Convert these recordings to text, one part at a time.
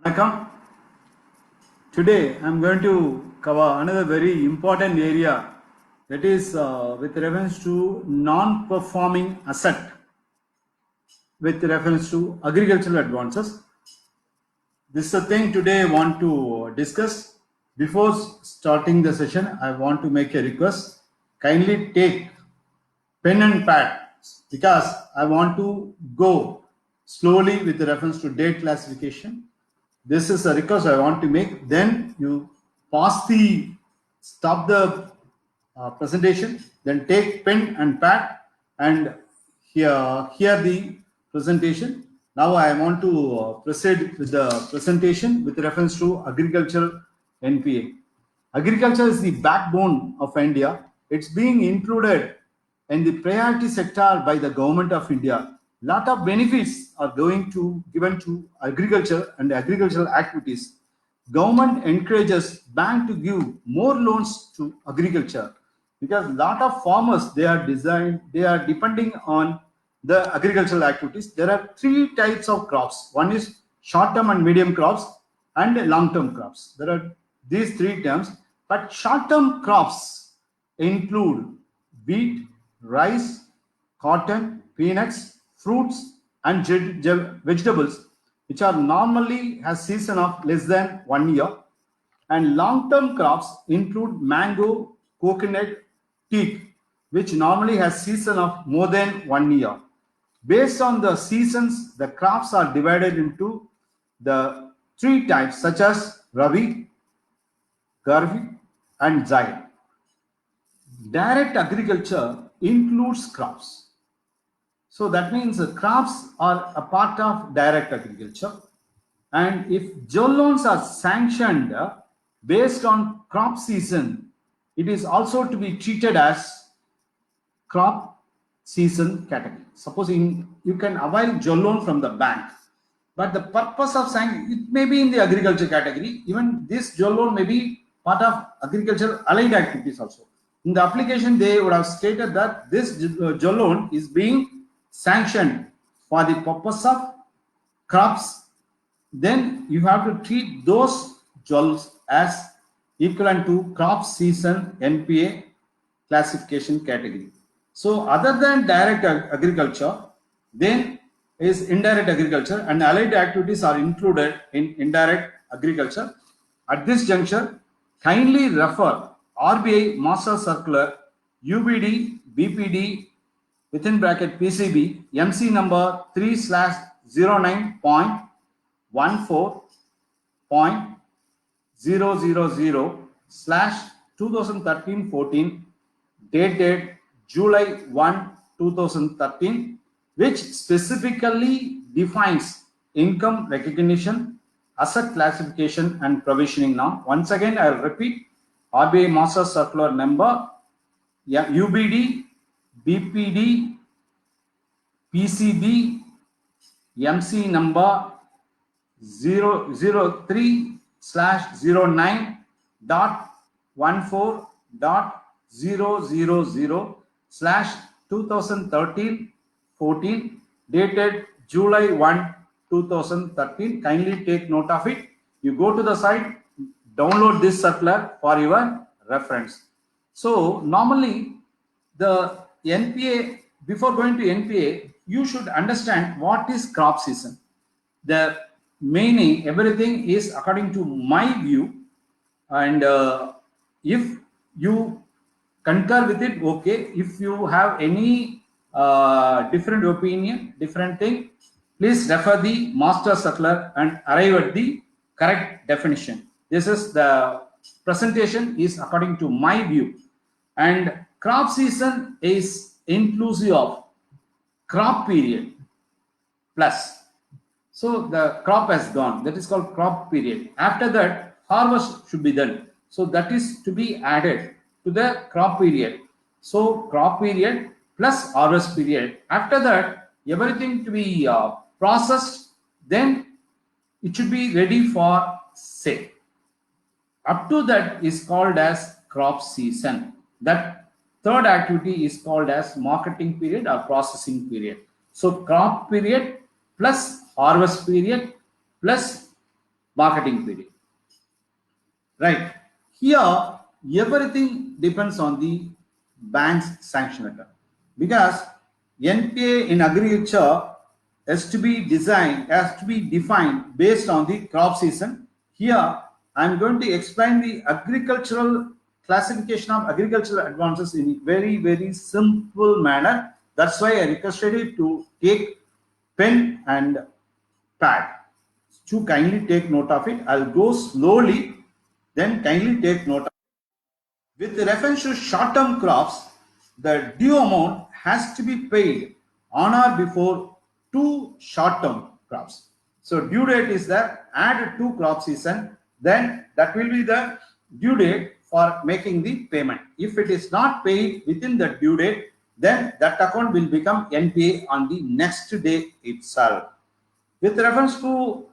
Welcome. Today I'm going to cover another very important area, that is with reference to non-performing asset with reference to agricultural advances. This is a thing today I want to discuss. Before starting the session, I want to make a request. Kindly take pen and pad because I want to go slowly with reference to date classification. This is a request I want to make. Then you stop the presentation, then take pen and pad and hear the presentation. Now I want to proceed with the presentation with reference to agriculture NPA. Agriculture is the backbone of India. It's being included in the priority sector by the government of India. Lot of benefits are given to agriculture and agricultural activities. Government encourages bank to give more loans to agriculture because lot of farmers they are depending on the agricultural activities. There are three types of crops. One is short term and medium crops and long term crops. There are these three terms, but short term crops include wheat, rice, cotton, peanuts, fruits, and vegetables, which are normally has season of less than 1 year. And long-term crops include mango, coconut, teak, which normally has season of more than 1 year. Based on the seasons, the crops are divided into the three types such as Rabi, Kharif, and Zaid. Direct agriculture includes crops. So that means the crops are a part of direct agriculture. And if job loans are sanctioned based on crop season, it is also to be treated as crop season category. Supposing you can avail job loan from the bank, but the purpose of sanction, it may be in the agriculture category. Even this job loan may be part of agricultural allied activities also. In the application, they would have stated that this job loan is being sanctioned for the purpose of crops. Then you have to treat those jobs as equivalent to crop season NPA classification category. So other than direct agriculture, then is indirect agriculture, and allied activities are included in indirect agriculture. At this juncture, kindly refer RBI Master Circular UBD BPD within bracket PCB MC number 3/09.14.000/2013-14 dated July 1, 2013, which specifically defines income recognition, asset classification, and provisioning norm. Once again, I will repeat RBI Master Circular number UBD BPD PCB MC number 003/09.14000/2013-14 dated July 1, 2013. Kindly take note of it. You go to the site, download this circular for your reference. So normally the NPA, before going to NPA, you should understand what is crop season. The meaning, everything is according to my view, and if you concur with it, okay. If you have any different opinion, different thing, please refer the master circular and arrive at the correct definition. This is the presentation is according to my view. And crop season is inclusive of crop period plus. So the crop has gone, that is called crop period. After that, harvest should be done. So that is to be added to the crop period. So crop period plus harvest period. After that, everything to be processed, then it should be ready for sale. Up to that is called as crop season. That third activity is called as marketing period or processing period. So crop period plus harvest period plus marketing period. Right. Here, everything depends on the bank's sanction letter, because NPA in agriculture has to be defined based on the crop season. Here, I am going to explain the agricultural classification of agricultural advances in a very, very simple manner. That's why I requested you to take pen and pad to kindly take note of it. I'll go slowly, then kindly take note of it. With reference to short-term crops, the due amount has to be paid on or before two short-term crops. So due date is there, add two crop season, then that will be the due date for making the payment. If it is not paid within the due date, then that account will become NPA on the next day itself. With reference to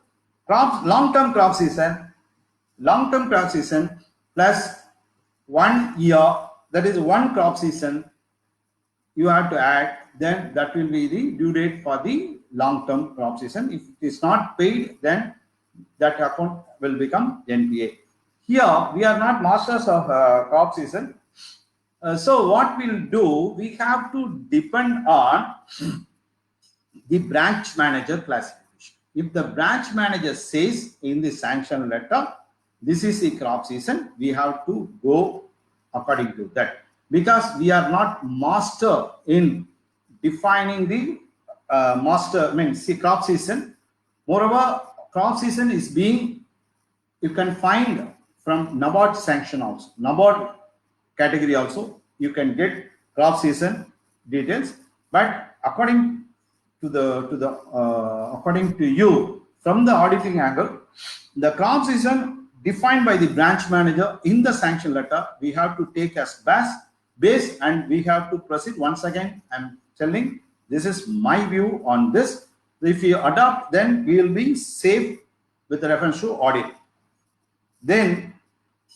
crops, long-term crop season plus 1 year, that is one crop season, you have to add, then that will be the due date for the long-term crop season. If it is not paid, then that account will become NPA. Here, we are not masters of crop season. So what we'll do, we have to depend on the branch manager classification. If the branch manager says in the sanction letter, this is the crop season, we have to go according to that, because we are not master in defining the crop season. Moreover, crop season is being, you can find from NABARD sanction also, NABARD category also, you can get crop season details. But according to you, from the auditing angle, the crop season defined by the branch manager in the sanction letter, we have to take as base, and we have to proceed. Once again, I'm telling, this is my view on this. If you adopt, then we will be safe with reference to audit. Then,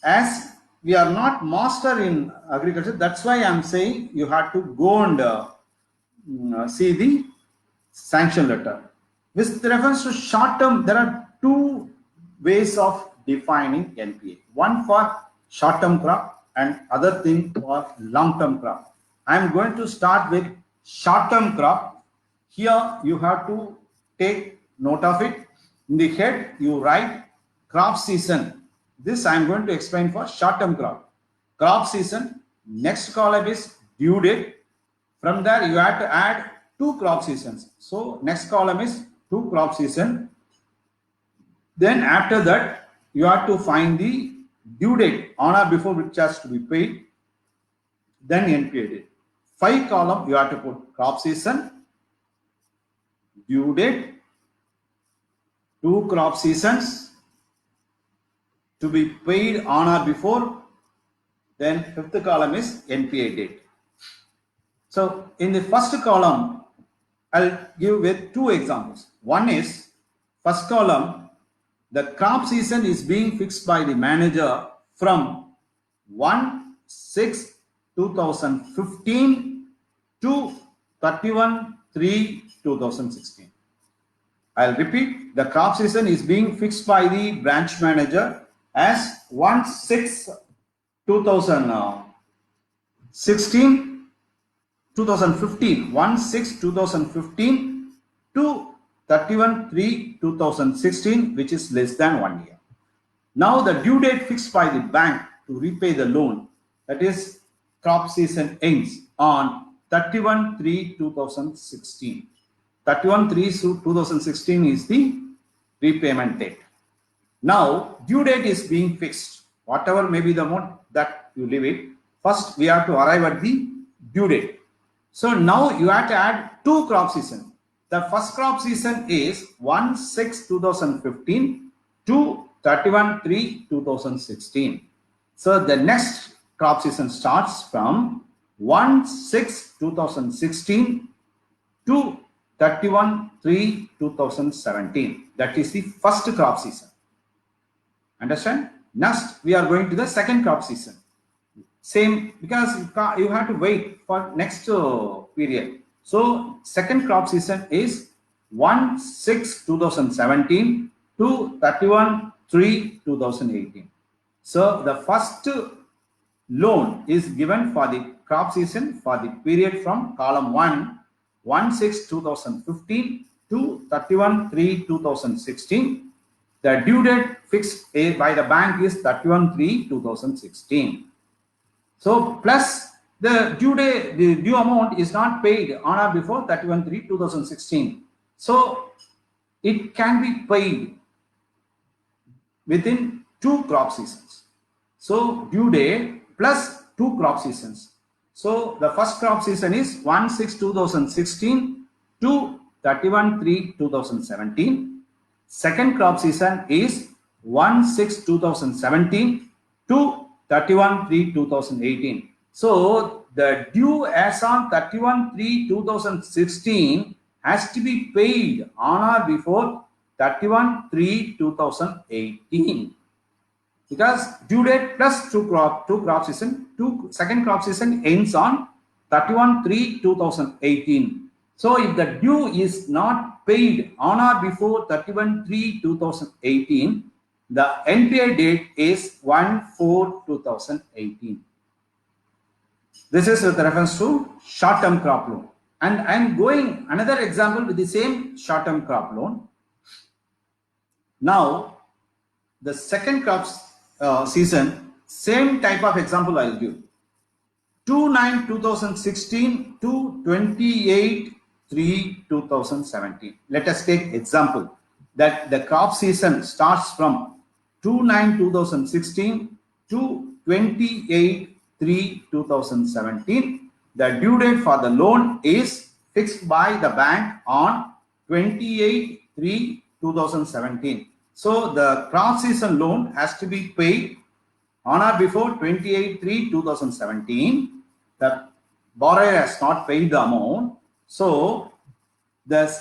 as we are not master in agriculture, that's why I'm saying you have to go and see the sanction letter. With reference to short term, there are two ways of defining NPA. One for short term crop and other thing for long term crop. I am going to start with short term crop. Here you have to take note of it. In the head you write crop season. This I am going to explain for short term crop. Crop season, next column is due date. From there you have to add two crop seasons. So next column is two crop season. Then after that you have to find the due date on or before which has to be paid. Then NPA date. 5 column you have to put crop season, due date, two crop seasons to be paid on or before. Then 5th column is NPA date. So in the first column, I'll give with two examples. One is first column, the crop season is being fixed by the manager from 1/6/2015 to 31/3/2016. I'll repeat, the crop season is being fixed by the branch manager as 1/6/2015 1/6/2015 to 31/3/2016, which is less than 1 year. Now the due date fixed by the bank to repay the loan, that is crop season, ends on 31/3/2016. 31/3/2016 is the repayment date. Now due date is being fixed, whatever may be the amount that you leave it. First we have to arrive at the due date. So now you have to add two crop seasons. The first crop season is 1/6/2015 to 31/3/2016. So the next crop season starts from 1/6/2016 to 31/3/2017. That is the first crop season. Understand? Next, we are going to the second crop season. Same, because you have to wait for next period. So second crop season is 1/6/2017 to 3, 2018. So the first loan is given for the crop season for the period from column 1, 1/6/2015 to 31/3/2016. The due date fixed by the bank is 31/3/2016. So plus the due date, the due amount is not paid on or before 31/3/2016. So it can be paid within 2 crop seasons. So due date plus 2 crop seasons. So the first crop season is 1/6/2016 to 31/3/2017. Second crop season is 1/6/2017 to 31/3/2018. So the due as on 31/3/2016 has to be paid on or before 31/3/2018. Because due date plus two crop season, second crop season ends on 31/3/2018. So if the due is not paid on or before 31/3/2018, the NPA date is 1/4/2018. This is with reference to short-term crop loan. And I am going another example with the same short-term crop loan. Now, the second crop season, same type of example I will give. 2/9/2016 to 28/3/2017. Let us take example that the crop season starts from 2/9/2016 to 28/3/2017. The due date for the loan is fixed by the bank on 28/3/2017. So the crop season loan has to be paid on or before 28/3/2017. The borrower has not paid the amount. So the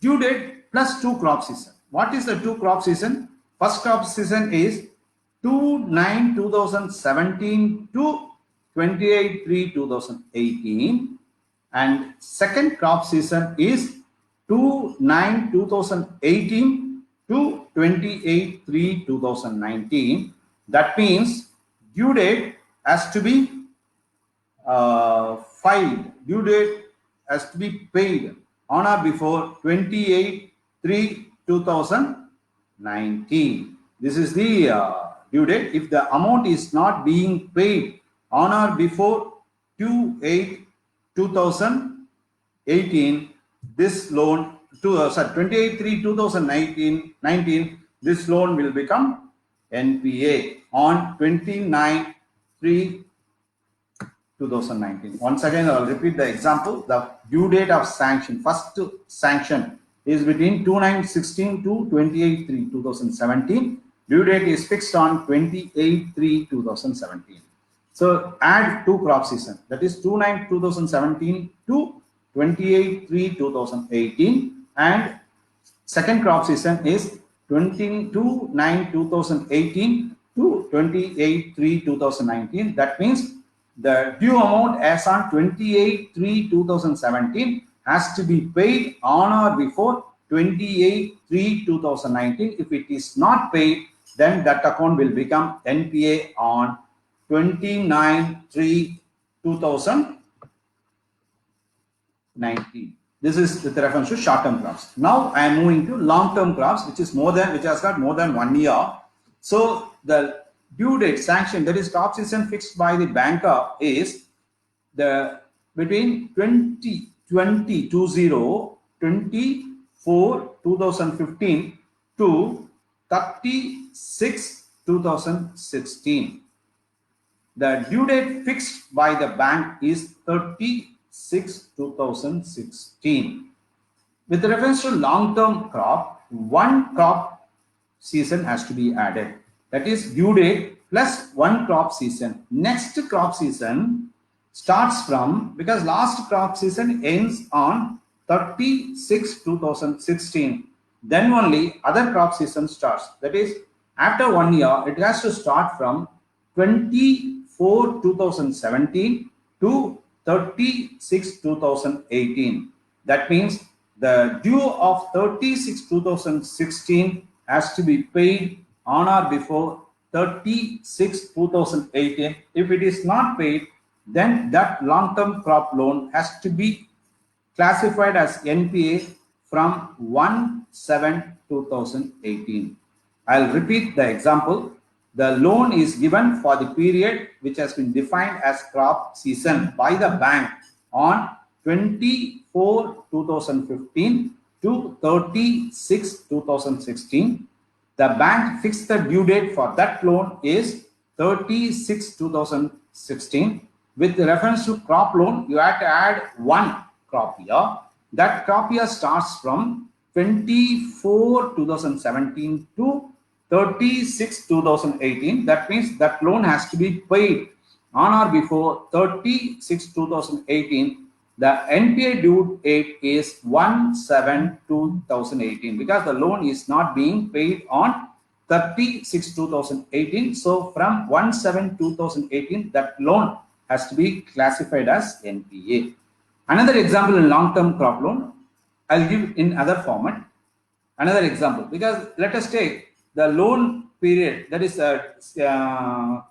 due date plus 2 crop season. What is the 2 crop season? First crop season is 2/9/2017 to 28/3/2018. And second crop season is 2/9/2018 to 28/3/2019. That means due date has to be filed. Due date has to be paid on or before 28/3/2019. This is the due date. If the amount is not being paid on or before 2/8/2018, this loan to 28/3/2019, this loan will become NPA on 29/3/2019. Once again, I will repeat the example. The due date of sanction, first sanction is between 2/9/16 to 28/3/2017. Due date is fixed on 28/3/2017. So add 2 crop season, that is 2/9/2017 to 28/3/2018, and second crop season is 2/9/2018 to 28/3/2019. That means the due amount as on 28/3/2017 has to be paid on or before 28/3/2019. If it is not paid, then that account will become NPA on 29/3/2019. This is with reference to short-term crops. Now I am moving to long-term crops, which has got more than 1 year. So the due date sanction, that is crop season fixed by the banker, is the between 2015 to 36/2016. The due date fixed by the bank is 36/2016. With reference to long-term crop, 1 crop season has to be added. That is due date plus 1 crop season. Next crop season starts from, because last crop season ends on 36/2016. Then only other crop season starts. That is, after 1 year, it has to start from 24/2017 to 36/2018. That means the due of 36/2016 has to be paid on or before 30/6/2018. If it is not paid, then that long-term crop loan has to be classified as NPA from 1/7/2018. I'll repeat the example. The loan is given for the period which has been defined as crop season by the bank on 24/2015 to 30/6/2016. The bank fixed the due date for that loan is 30/6/2016. With reference to crop loan, you have to add one crop year. That crop year starts from 24/2017 to 30/6/2018. That means that loan has to be paid on or before 30/6/2018. The NPA due date is 1/7/2018 because the loan is not being paid on 30/6/2018. So from 1/7/2018, that loan has to be classified as NPA. Another example in long-term crop loan, I'll give in other format. Another example, because let us take the loan period, that is a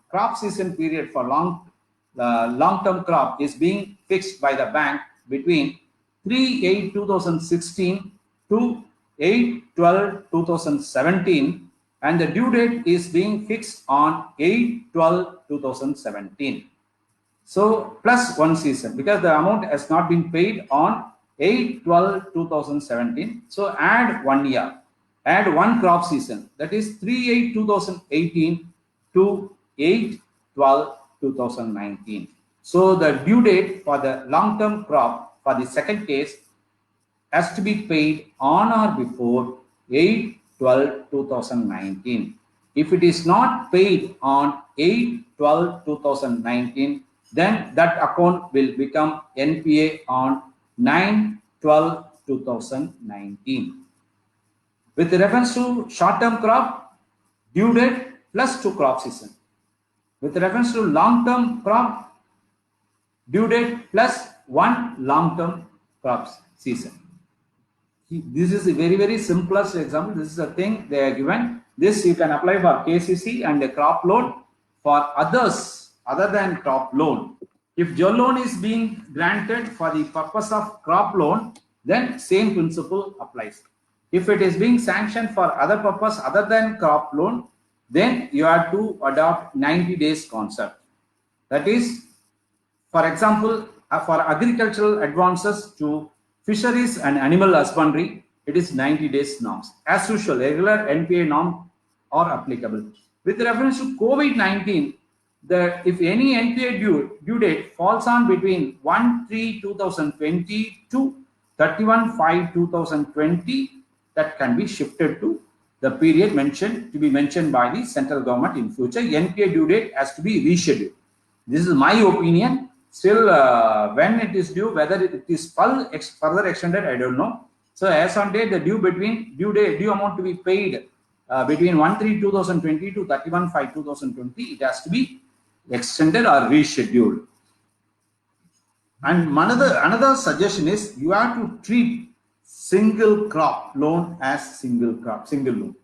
crop season period for long-term crop is being fixed by the bank between 3/8/2016 to 8/12/2017, and the due date is being fixed on 8/12/2017. So plus one season, because the amount has not been paid on 8/12/2017. So add 1 year, add one crop season, that is 3/8/2018 to 8/12/2019. So the due date for the long-term crop for the second case has to be paid on or before 8/12/2019. If it is not paid on 8/12/2019, then that account will become NPA on 9/12/2019. With reference to short-term crop, due date plus 2 crop season. With reference to long-term crop, due date plus 1 long-term crop season. This is a very simplest example. This is a thing they are given. This you can apply for KCC and a crop loan. For others other than crop loan, if your loan is being granted for the purpose of crop loan, then same principle applies. If it is being sanctioned for other purpose other than crop loan, then you have to adopt 90 days concept. That is, for example, for agricultural advances to fisheries and animal husbandry, it is 90 days norms. As usual, regular NPA norm are applicable. With reference to COVID-19, if any NPA due date falls on between 1/3/2020 to 31/5/2020, that can be shifted to the period mentioned to be mentioned by the central government in future. NPA due date has to be rescheduled. This is my opinion. Still, when it is due, whether it is further extended, I don't know. So as on date, the due amount to be paid between 1/3/2020 to 31/5/2020, it has to be extended or rescheduled. And another suggestion is you have to treat single crop loan as single loan.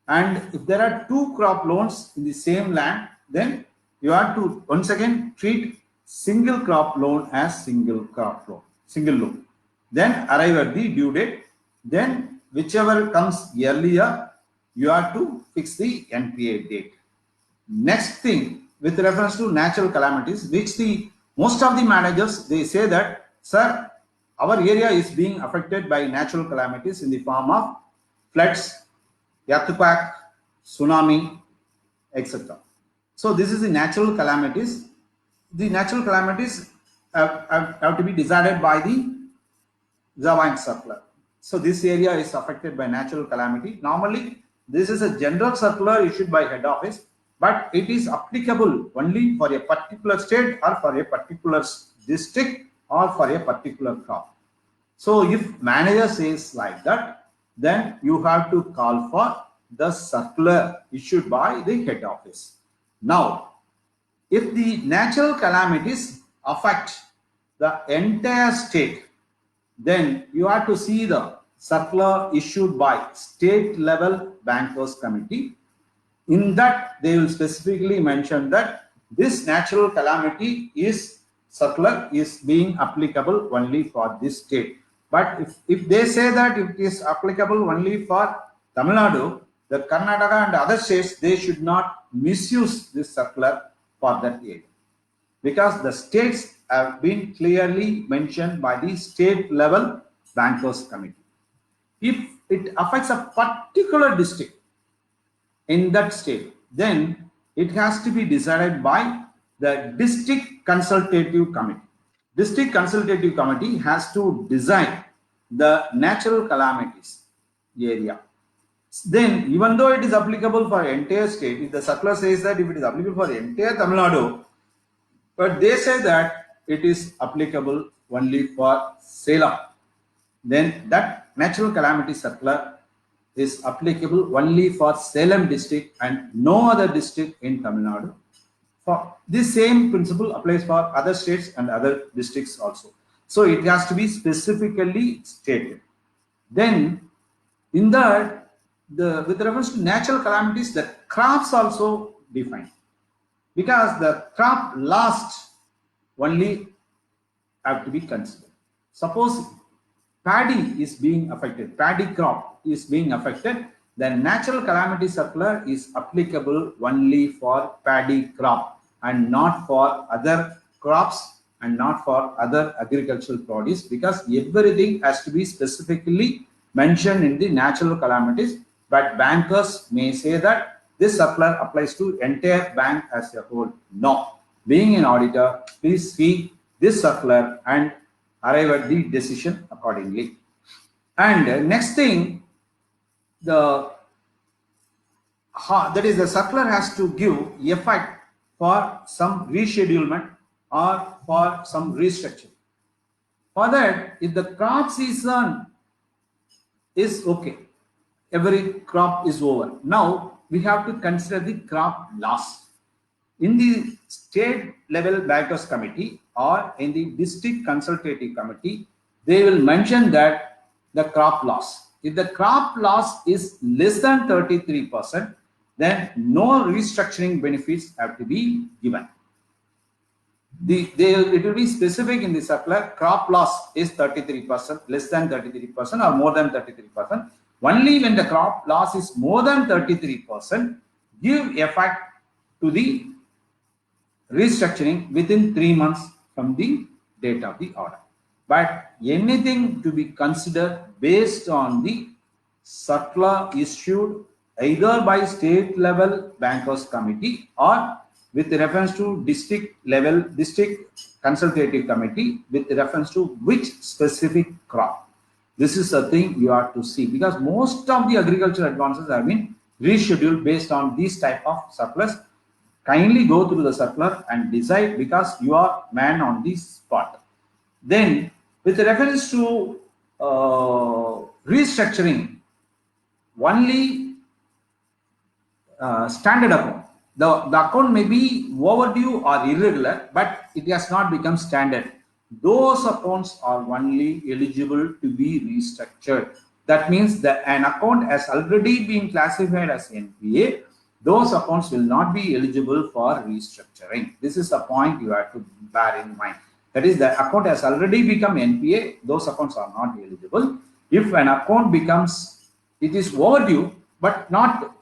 And if there are 2 crop loans in the same land, then you have to once again treat single crop loan as single loan. Then arrive at the due date. Then whichever comes earlier, you have to fix the NPA date. Next thing, with reference to natural calamities, which most of the managers, they say that, sir, our area is being affected by natural calamities in the form of floods, earthquake, tsunami, etc. So this is the natural calamities. The natural calamities have to be decided by the Joint circular. So this area is affected by natural calamity. Normally, this is a general circular issued by head office, but it is applicable only for a particular state or for a particular district or for a particular crop. So if manager says like that, then you have to call for the circular issued by the head office. Now, if the natural calamities affect the entire state, then you have to see the circular issued by state level bankers committee. In that, they will specifically mention that this natural calamity is circular is being applicable only for this state. But if they say that it is applicable only for Tamil Nadu, the Karnataka and other states, they should not misuse this circular for that area, because the states have been clearly mentioned by the state level bankers committee. If it affects a particular district in that state, then it has to be decided by the district consultative committee. District consultative committee has to decide the natural calamities area. Then, even though it is applicable for entire state, if the circular says that if it is applicable for entire Tamil Nadu, but they say that it is applicable only for Salem, then that natural calamity circular is applicable only for Salem district and no other district in Tamil Nadu. For this same principle applies for other states and other districts also. So it has to be specifically stated. Then in that, with reference to natural calamities, the crops also defined, because the crop lost only have to be considered. Suppose paddy is being affected, paddy crop is being affected, then natural calamity circular is applicable only for paddy crop and not for other crops and not for other agricultural produce, because everything has to be specifically mentioned in the natural calamities. But bankers may say that this circular applies to entire bank as a whole. No. Being an auditor, please see this circular and arrive at the decision accordingly. And next thing, that is, the circular has to give effect for some reschedulement or for some restructuring. For that, if the crop season is okay, every crop is over, now we have to consider the crop loss. In the state level bankers committee or in the district consultative committee, they will mention that the crop loss. If the crop loss is less than 33%, then no restructuring benefits have to be given. It will be specific in the circular. Crop loss is 33%, less than 33% or more than 33%. Only when the crop loss is more than 33%, give effect to the restructuring within 3 months from the date of the order. But anything to be considered based on the circular issued either by state level bankers committee or with reference to district consultative committee with reference to which specific crop. This is a thing you have to see, because most of the agricultural advances have been rescheduled based on these type of circulars. Kindly go through the circular and decide, because you are man on the spot. Then with reference to restructuring, only standard account. The account may be overdue or irregular, but it has not become standard. Those accounts are only eligible to be restructured. That means that an account has already been classified as NPA. Those accounts will not be eligible for restructuring. This is a point you have to bear in mind. That is, the account has already become NPA. Those accounts are not eligible. If an account becomes, it is overdue, but not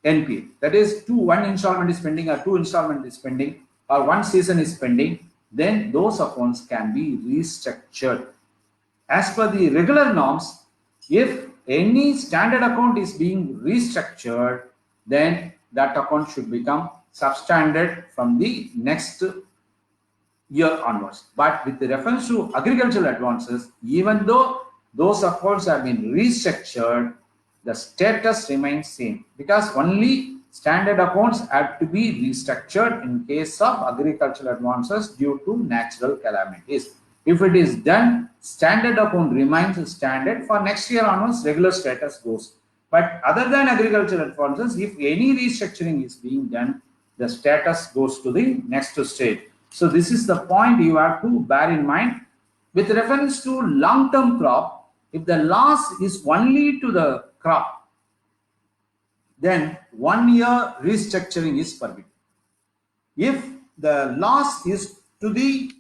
NPA. That is, one installment is pending or 2 installment is pending or 1 season is pending, then those accounts can be restructured. As per the regular norms, if any standard account is being restructured, then that account should become substandard from the next year onwards. But with the reference to agricultural advances, even though those accounts have been restructured, the status remains same, because only standard accounts have to be restructured in case of agricultural advances due to natural calamities. If it is done, standard account remains standard. For next year onwards, regular status goes. But other than agricultural advances, if any restructuring is being done, the status goes to the next stage. So this is the point you have to bear in mind. With reference to long-term crop, if the loss is only to the crop, then 1 year restructuring is permitted. If the loss is to the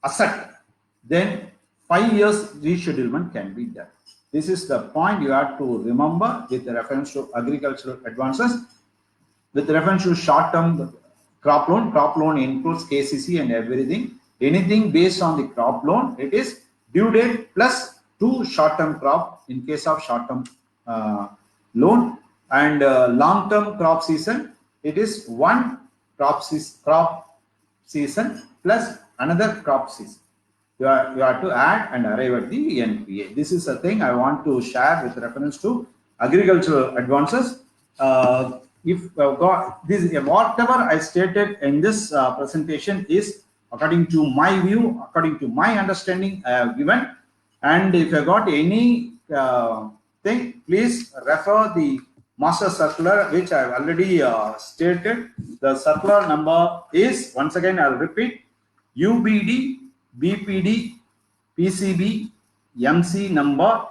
asset, then 5 years reschedulement can be done. This is the point you have to remember with reference to agricultural advances. With reference to short-term crop loan includes KCC and everything. Anything based on the crop loan, it is due date plus 2 short-term crop in case of short-term loan, and long-term crop season, it is 1 crop season plus another crop season. You have to add and arrive at the NPA. This is a thing I want to share with reference to agricultural advances. If got this, whatever I stated in this presentation is according to my view, according to my understanding I have given. And if you got any thing, please refer the master circular, which I have already stated. The circular number is, once again I'll repeat, UBD BPD PCB MC number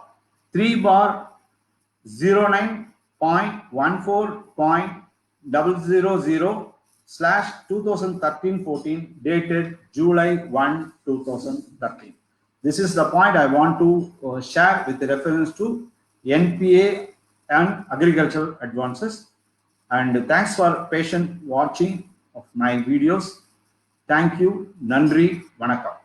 3/09.14.000/2013-14 dated July 1, 2013. This is the point I want to share with reference to NPA and agricultural advances. And thanks for patient watching of my videos. Thank you. Nandri Vanakkam.